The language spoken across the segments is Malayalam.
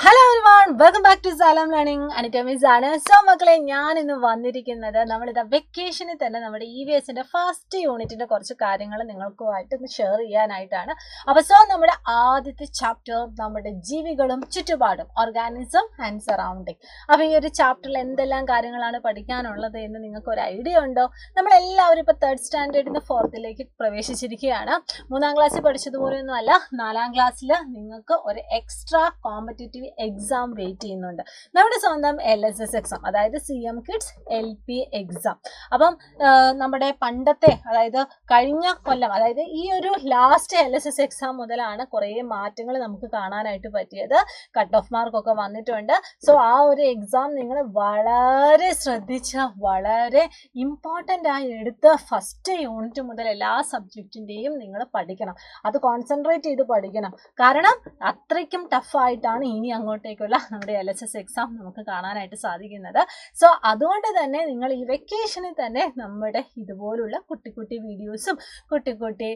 Hello everyone, welcome back to Salam learning. അനിറ്റമിസ് ആണ്. സോ മക്കളെ, ഞാൻ ഇന്ന് വന്നിരിക്കുന്നത് നമ്മളിത് വെക്കേഷനിൽ തന്നെ നമ്മുടെ EVSന്റെ ഫസ്റ്റ് യൂണിറ്റിന്റെ കുറച്ച് കാര്യങ്ങൾ നിങ്ങൾക്കുമായിട്ട് ഒന്ന് ഷെയർ ചെയ്യാനായിട്ടാണ്. അപ്പോൾ നമ്മുടെ ആദ്യത്തെ ചാപ്റ്റർ നമ്മുടെ ജീവികളും ചുറ്റുപാടും, ഓർഗാനിസം ആൻഡ് സറൗണ്ടിങ്. അപ്പോൾ ഈ ഒരു ചാപ്റ്ററിൽ എന്തെല്ലാം കാര്യങ്ങളാണ് പഠിക്കാനുള്ളത് എന്ന് നിങ്ങൾക്ക് ഒരു ഐഡിയ ഉണ്ടോ? നമ്മളെല്ലാവരും ഇപ്പോൾ 3rd സ്റ്റാൻഡേർഡിൽ നിന്ന് 4th പ്രവേശിച്ചിരിക്കുകയാണ്. 3ാം ക്ലാസ്സിൽ പഠിച്ചതുപോലെയൊന്നും അല്ല, 4ാം ക്ലാസ്സിൽ നിങ്ങൾക്ക് ഒരു എക്സ്ട്രാ കോമ്പറ്റേറ്റീവ് എക്സാം വെയിറ്റ് ചെയ്യുന്നുണ്ട്. നമ്മുടെ സ്വന്തം LSS എക്സാം, അതായത് CM കിഡ്സ് LP എക്സാം. അപ്പം നമ്മുടെ പണ്ടത്തെ, അതായത് കഴിഞ്ഞ കൊല്ലം, അതായത് ഈ ഒരു ലാസ്റ്റ് LSS എക്സാം മുതലാണ് കുറേ മാറ്റങ്ങൾ നമുക്ക് കാണാനായിട്ട് പറ്റിയത്. കട്ട് ഓഫ് മാർക്കൊക്കെ വന്നിട്ടുണ്ട്. സോ ആ ഒരു എക്സാം നിങ്ങൾ വളരെ ശ്രദ്ധിച്ച് വളരെ ഇമ്പോർട്ടൻ്റ് ആയി എടുത്ത് ഫസ്റ്റ് യൂണിറ്റ് മുതൽ എല്ലാ സബ്ജക്റ്റിൻ്റെയും നിങ്ങൾ പഠിക്കണം. അത് കോൺസെൻട്രേറ്റ് ചെയ്ത് പഠിക്കണം. കാരണം അത്രയ്ക്കും ടഫായിട്ടാണ് ഇനി അങ്ങോട്ടേക്കുള്ള നമ്മുടെ LSS എക്സാം നമുക്ക് കാണാനായിട്ട് സാധിക്കുന്നത്. സോ അതുകൊണ്ട് തന്നെ നിങ്ങൾ ഈ വെക്കേഷനിൽ തന്നെ നമ്മുടെ ഇതുപോലുള്ള കുട്ടി കുട്ടി വീഡിയോസും കുട്ടി കുട്ടി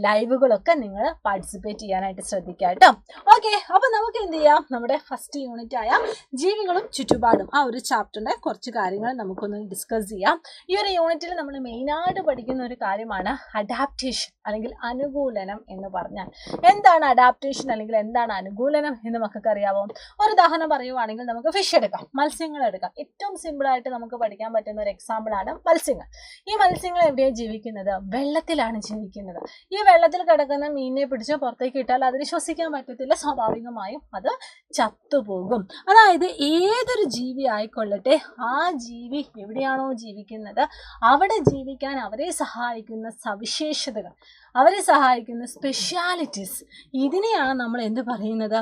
ലൈവുകളൊക്കെ നിങ്ങൾ പാർട്ടിസിപ്പേറ്റ് ചെയ്യാനായിട്ട് ശ്രദ്ധിക്കുക കേട്ടോ. ഓക്കെ, അപ്പോൾ നമുക്ക് എന്ത് ചെയ്യാം, നമ്മുടെ ഫസ്റ്റ് യൂണിറ്റ് ആയ ജീവികളും ചുറ്റുപാടും ആ ഒരു ചാപ്റ്ററിൻ്റെ കുറച്ച് കാര്യങ്ങൾ നമുക്കൊന്ന് ഡിസ്കസ് ചെയ്യാം. ഈ ഒരു യൂണിറ്റിൽ നമ്മൾ മെയിനായിട്ട് പഠിക്കുന്ന ഒരു കാര്യമാണ് അഡാപ്റ്റേഷൻ അല്ലെങ്കിൽ അനുകൂലനം എന്ന് പറഞ്ഞാൽ. എന്താണ് അഡാപ്റ്റേഷൻ അല്ലെങ്കിൽ എന്താണ് അനുകൂലനം എന്ന് നമുക്കൊക്കെ അറിയാമോ? ഒരു ഉദാഹരണം പറയുവാണെങ്കിൽ നമുക്ക് ഫിഷ് എടുക്കാം, മത്സ്യങ്ങൾ എടുക്കാം. ഏറ്റവും സിമ്പിളായിട്ട് നമുക്ക് പഠിക്കാൻ പറ്റുന്ന ഒരു എക്സാമ്പിളാണ് മത്സ്യങ്ങൾ. ഈ മത്സ്യങ്ങൾ എവിടെയാണ് ജീവിക്കുന്നത്? വെള്ളത്തിലാണ് ജീവിക്കുന്നത്. ഈ വെള്ളത്തിൽ കിടക്കുന്ന മീനിനെ പിടിച്ച് പുറത്തേക്ക് ഇട്ടാൽ അതിന് ശ്വസിക്കാൻ പറ്റത്തില്ല, സ്വാഭാവികമായും അത് ചത്തുപോകും. അതായത് ഏതൊരു ജീവി ആയിക്കൊള്ളട്ടെ, ആ ജീവി എവിടെയാണോ ജീവിക്കുന്നത് അവിടെ ജീവിക്കാൻ അവരെ സഹായിക്കുന്ന സവിശേഷതകൾ, അവരെ സഹായിക്കുന്ന സ്പെഷ്യാലിറ്റീസ്, ഇതിനെയാണ് നമ്മൾ എന്ത് പറയുന്നത്?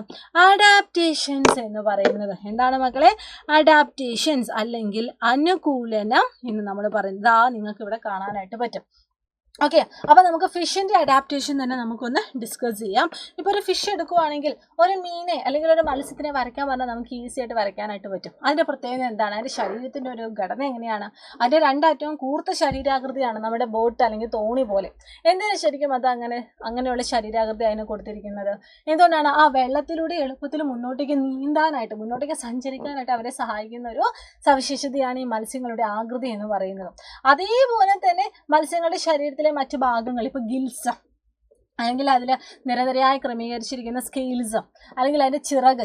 അഡാപ്റ്റേഷൻസ് എന്ന് പറയുന്നത്. എന്താണ് മക്കളെ? അഡാപ്റ്റേഷൻസ് അല്ലെങ്കിൽ അനുകൂലനം എന്ന് നമ്മൾ പറയുന്നത്. നിങ്ങൾക്ക് ഇവിടെ കാണാനായിട്ട് പറ്റും. ഓക്കെ, അപ്പോൾ നമുക്ക് ഫിഷിൻ്റെ അഡാപ്റ്റേഷൻ തന്നെ നമുക്കൊന്ന് ഡിസ്കസ് ചെയ്യാം. ഇപ്പോൾ ഒരു ഫിഷ് എടുക്കുവാണെങ്കിൽ ഒരു മീനെ അല്ലെങ്കിൽ ഒരു മത്സ്യത്തിനെ വരയ്ക്കാൻ പറഞ്ഞാൽ നമുക്ക് ഈസി ആയിട്ട് വരയ്ക്കാനായിട്ട് പറ്റും. അതിൻ്റെ പ്രത്യേകത എന്താണ്? അതിൻ്റെ ശരീരത്തിൻ്റെ ഒരു ഘടന എങ്ങനെയാണ്? അതിൻ്റെ രണ്ടറ്റവും കൂർത്ത ശരീരാകൃതിയാണ്, നമ്മുടെ ബോട്ട് അല്ലെങ്കിൽ തോണി പോലെ. എന്തിനാണ് ശരിക്കും അത് അങ്ങനെയുള്ള ശരീരാകൃതി അതിന് കൊടുത്തിരിക്കുന്നത്? എന്തുകൊണ്ടാണ്? ആ വെള്ളത്തിലൂടെ എളുപ്പത്തിൽ മുന്നോട്ടേക്ക് നീന്താനായിട്ട്, മുന്നോട്ടേക്ക് സഞ്ചരിക്കാനായിട്ട് അവരെ സഹായിക്കുന്ന ഒരു സവിശേഷതയാണ് ഈ മത്സ്യങ്ങളുടെ ആകൃതി എന്ന് പറയുന്നത്. അതേപോലെ തന്നെ മത്സ്യങ്ങളുടെ ശരീരത്തിൽ മറ്റു ഭാഗങ്ങൾ, ഇപ്പോൾ ഗിൽസ് അല്ലെങ്കിൽ അതിൽ നിരനിരയായി ക്രമീകരിച്ചിരിക്കുന്ന സ്കെയിൽസ്, അല്ലെങ്കിൽ അതിൻ്റെ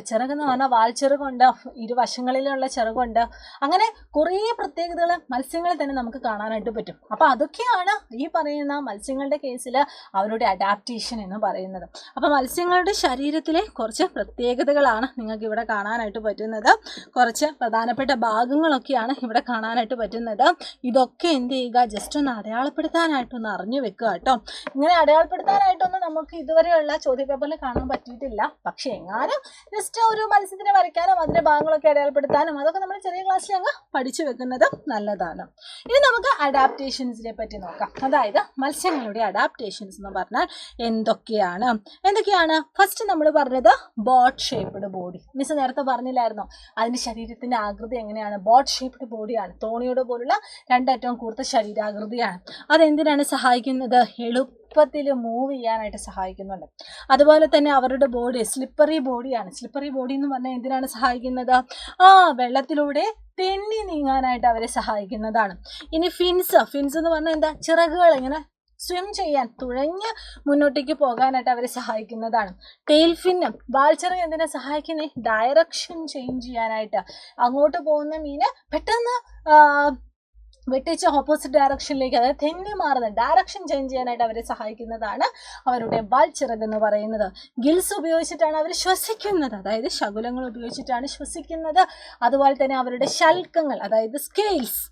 ചിറകെന്ന് പറഞ്ഞാൽ വാൽച്ചിറകുണ്ട്, ഇരുവശങ്ങളിലുള്ള ചിറകുണ്ട്. അങ്ങനെ കുറേ പ്രത്യേകതകൾ മത്സ്യങ്ങളിൽ തന്നെ നമുക്ക് കാണാനായിട്ട് പറ്റും. അപ്പോൾ അതൊക്കെയാണ് ഈ പറയുന്ന മത്സ്യങ്ങളുടെ കേസിൽ അവരുടെ അഡാപ്റ്റേഷൻ എന്ന് പറയുന്നത്. അപ്പോൾ മത്സ്യങ്ങളുടെ ശരീരത്തിലെ കുറച്ച് പ്രത്യേകതകളാണ് നിങ്ങൾക്ക് ഇവിടെ കാണാനായിട്ട് പറ്റുന്നത്. കുറച്ച് പ്രധാനപ്പെട്ട ഭാഗങ്ങളൊക്കെയാണ് ഇവിടെ കാണാനായിട്ട് പറ്റുന്നത്. ഇതൊക്കെ എന്ത് ചെയ്യുക, ജസ്റ്റ് ഒന്ന് അടയാളപ്പെടുത്താനായിട്ടൊന്ന് അറിഞ്ഞു വെക്കുക കേട്ടോ. ഇങ്ങനെ അടയാളപ്പെടുത്താനായിട്ട് നമുക്ക് ഇതുവരെയുള്ള ചോദ്യപേപ്പറിൽ കാണാൻ പറ്റിയിട്ടില്ല. പക്ഷേ എങ്ങാനും ജസ്റ്റ് ഒരു മത്സ്യത്തിനെ വരയ്ക്കാനും അതിന്റെ ഭാഗങ്ങളൊക്കെ അടയാളപ്പെടുത്താനും അതൊക്കെ നമ്മൾ ചെറിയ ക്ലാസ്സിൽ അങ്ങ് പഠിച്ചു വെക്കുന്നത് നല്ലതാണ്. ഇനി നമുക്ക് അഡാപ്റ്റേഷൻസിനെ പറ്റി നോക്കാം. അതായത് മത്സ്യങ്ങളുടെ അഡാപ്റ്റേഷൻസ് എന്ന് പറഞ്ഞാൽ എന്തൊക്കെയാണ്? ഫസ്റ്റ് നമ്മൾ പറഞ്ഞത് ബോട്ട് ഷേപ്പ്ഡ് ബോഡി. മിസ് നേരത്തെ പറഞ്ഞില്ലായിരുന്നോ? അതിന്റെ ശരീരത്തിന്റെ ആകൃതി എങ്ങനെയാണ്? ബോട്ട് ഷേപ്പ്ഡ് ബോഡിയാണ്. തോണിയുടെ പോലുള്ള രണ്ടറ്റവും കൂർത്ത ശരീരാകൃതിയാണ്. അതെന്തിനാണ് സഹായിക്കുന്നത്? എളുപ്പത്തിൽ മൂവ് ചെയ്യാനായിട്ട് സഹായിക്കുന്നുണ്ട്. അതുപോലെ തന്നെ അവരുടെ ബോഡി സ്ലിപ്പറി ബോഡിയാണ്. സ്ലിപ്പറി ബോഡി എന്ന് പറഞ്ഞാൽ എന്തിനാണ് സഹായിക്കുന്നത്? വെള്ളത്തിലൂടെ തെന്നി നീങ്ങാനായിട്ട് അവരെ സഹായിക്കുന്നതാണ്. ഇനി ഫിൻസ് എന്ന് പറഞ്ഞാൽ എന്താ? ചിറകുകൾ ഇങ്ങനെ സ്വിം ചെയ്യാൻ, തുഴഞ്ഞ് മുന്നോട്ടേക്ക് പോകാനായിട്ട് അവരെ സഹായിക്കുന്നതാണ്. ടെയിൽ ഫിന്നും വാൽച്ചിറക് എന്തിനാ സഹായിക്കുന്നത്? ഡയറക്ഷൻ ചേഞ്ച് ചെയ്യാനായിട്ട്. അങ്ങോട്ട് പോകുന്ന മീന് പെട്ടെന്ന് വെട്ടിച്ച് ഓപ്പോസിറ്റ് ഡയറക്ഷനിലേക്ക്, അതായത് തെന്നി മാറുന്ന ഡയറക്ഷൻ ചേഞ്ച് ചെയ്യാനായിട്ട് അവരെ സഹായിക്കുന്നതാണ് അവരുടെ വാൽച്ചിറക് എന്ന് പറയുന്നത്. ഗിൽസ് ഉപയോഗിച്ചിട്ടാണ് അവർ ശ്വസിക്കുന്നത്, അതായത് ശകുലങ്ങൾ ഉപയോഗിച്ചിട്ടാണ് ശ്വസിക്കുന്നത്. അതുപോലെ തന്നെ അവരുടെ ശൽക്കങ്ങൾ, അതായത് സ്കെയിൽസ്,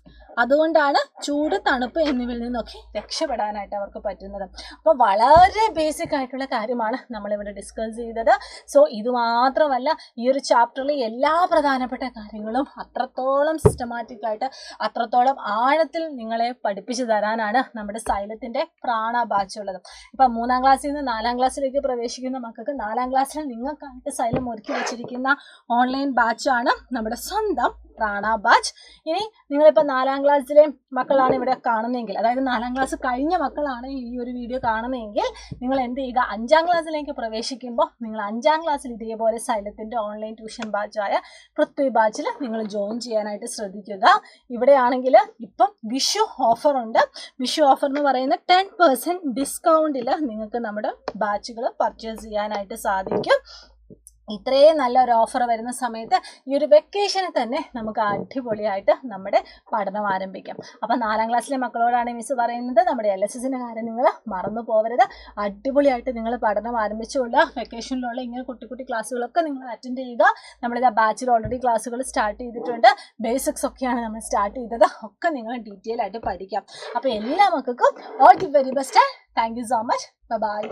അതുകൊണ്ടാണ് ചൂട്, തണുപ്പ് എന്നിവയിൽ നിന്നൊക്കെ രക്ഷപ്പെടാനായിട്ട് അവർക്ക് പറ്റുന്നത്. അപ്പോൾ വളരെ ബേസിക് ആയിട്ടുള്ള കാര്യമാണ് നമ്മളിവിടെ ഡിസ്കസ് ചെയ്തത്. സോ ഇത് മാത്രമല്ല, ഈ ഒരു ചാപ്റ്ററിൽ എല്ലാ പ്രധാനപ്പെട്ട കാര്യങ്ങളും അത്രത്തോളം സിസ്റ്റമാറ്റിക് ആയിട്ട്, അത്രത്തോളം ആഴത്തിൽ നിങ്ങളെ പഠിപ്പിച്ചു തരാനാണ് നമ്മുടെ സൈലത്തിൻ്റെ പ്രാണ ബാച്ച് ഉള്ളത്. ഇപ്പം 3ാം ക്ലാസ്സിൽ നിന്ന് 4ാം ക്ലാസ്സിലേക്ക് പ്രവേശിക്കുന്ന മക്കൾക്ക് 4ാം ക്ലാസ്സിൽ നിങ്ങൾക്കായിട്ട് സൈലം ഒരുക്കി വെച്ചിരിക്കുന്ന ഓൺലൈൻ ബാച്ചാണ് നമ്മുടെ സ്വന്തം പ്രാണ ബാച്ച്. ഇനി നിങ്ങളിപ്പോൾ 4ാം ക്ലാസ്സിലെ മക്കളാണ് ഇവിടെ കാണുന്നതെങ്കിൽ, അതായത് 4ാം ക്ലാസ് കഴിഞ്ഞ മക്കളാണ് ഈ ഒരു വീഡിയോ കാണുന്നതെങ്കിൽ, നിങ്ങൾ എന്ത് ചെയ്യുക, 5ാം ക്ലാസ്സിലേക്ക് പ്രവേശിക്കുമ്പോൾ നിങ്ങൾ 5ാം ക്ലാസ്സിൽ ഇതേപോലെ സൈലത്തിൻ്റെ ഓൺലൈൻ ട്യൂഷൻ ബാച്ചായ പൃഥ്വി ബാച്ചിൽ നിങ്ങൾ ജോയിൻ ചെയ്യാനായിട്ട് ശ്രദ്ധിക്കുക. ഇവിടെയാണെങ്കിൽ ഇപ്പം വിഷു ഓഫർ ഉണ്ട്. വിഷു ഓഫർ എന്ന് പറയുന്ന 10% ഡിസ്കൗണ്ടിൽ നിങ്ങൾക്ക് നമ്മുടെ ബാച്ചുകൾ പർച്ചേസ് ചെയ്യാനായിട്ട് സാധിക്കും. ഇത്രയും നല്ലൊരു ഓഫർ വരുന്ന സമയത്ത് ഈ ഒരു വെക്കേഷന് തന്നെ നമുക്ക് അടിപൊളിയായിട്ട് നമ്മുടെ പഠനം ആരംഭിക്കാം. അപ്പം 4ാം ക്ലാസ്സിലെ മക്കളോടാണ് മിസ് പറയുന്നത്, നമ്മുടെ LSSൻ്റെ കാര്യം നിങ്ങൾ മറന്നു പോകരുത്. അടിപൊളിയായിട്ട് നിങ്ങൾ പഠനം ആരംഭിച്ചുകൊള്ളുക. വെക്കേഷനിലുള്ള ഇങ്ങനെ കുട്ടി ക്ലാസ്സുകളൊക്കെ നിങ്ങൾ അറ്റൻഡ് ചെയ്യുക. നമ്മളിത് ബാച്ചിൽ ഓൾറെഡി ക്ലാസ്സുകൾ സ്റ്റാർട്ട് ചെയ്തിട്ടുണ്ട്. ബേസിക്സ് ഒക്കെയാണ് നമ്മൾ സ്റ്റാർട്ട് ചെയ്തത്. ഒക്കെ നിങ്ങൾ ഡീറ്റെയിൽ ആയിട്ട് പഠിക്കാം. അപ്പോൾ എല്ലാ മക്കൾക്കും all the very best. Thank you so much. By.